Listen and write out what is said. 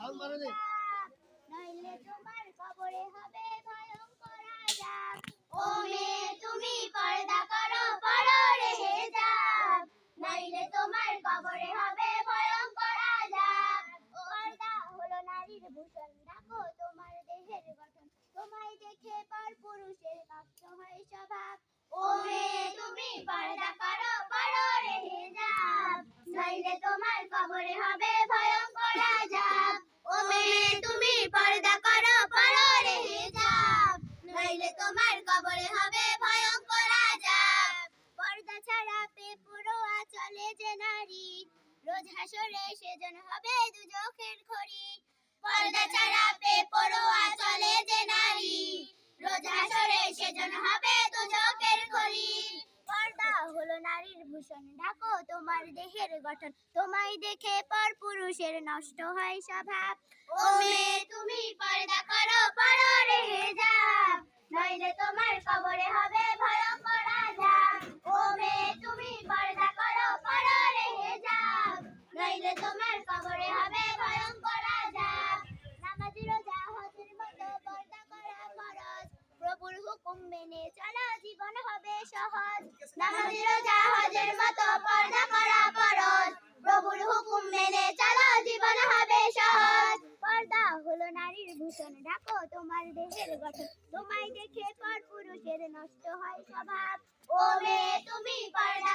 নইলে তোমার কবরে হবে ভয়ঙ্কর আযাব। ও মেয়ে তুমি পর্দা করো, পরো রে হিজাব, নইলে তোমার কবরে হবে ভয়ঙ্কর আযাব। পর্দা হলো নারীর ভূষণ, ঢাকো তোমার দেহের গঠন, তোমায় দেখে পর পুরুষের নষ্ট হয় স্বভাব। ও মেয়ে তুমি পর্দা করো, পরো রে হিজাব, নইলে তোমার কবরে হবে ভয়ঙ্কর আযাব। ও মেয়ে তুমি পর্দা করো, পরো রে হিজাব, নইলে তোমার কবরে হবে ভয়ঙ্কর আযাব। পর্দা ছাড়া বেপরোয়া চলে যে নারী, রোজ হাসরে সেজন হবে দুজখের খড়ি। পর্দা ছাড়া বেপরোয়া চলে যে নারী, রোজ হাসরে সেজন হবে দুজখের খড়ি। পর্দা হলো নারীর ভূষণ, ঢাকো তোমার দেহের গঠন, তোমায় দেখে পর পুরুষের নষ্ট হয় স্বভাব। ও মেয়ে তুমি পর্দা করো, পরো রে হিজাব, নইলে তোমার কবরে হবে ভয়ঙ্কর আযাব। ও মেয়ে তুমি পর্দা করো, পরো রে হিজাব, নইলে তোমার কবরে হবে ভয়ঙ্কর আযাব। নামাজি রোজা হজের মতো পর্দা করা ফরজ, প্রভুর হুকুম মেনে চলা জীবন হবে সহজ। নামাজি রোজা হজের মতো পর্দা করা ফরজ, প্রভুর হুকুম মেনে চলা জীবন হবে সহজ। পর্দা হলো নারীর ভূষণ, ঢাকো তোমার দেহের গঠন, তোমায় দেখে পর পুরুষের নষ্ট হয় স্বভাব। ও মেয়ে তুমি পর্দা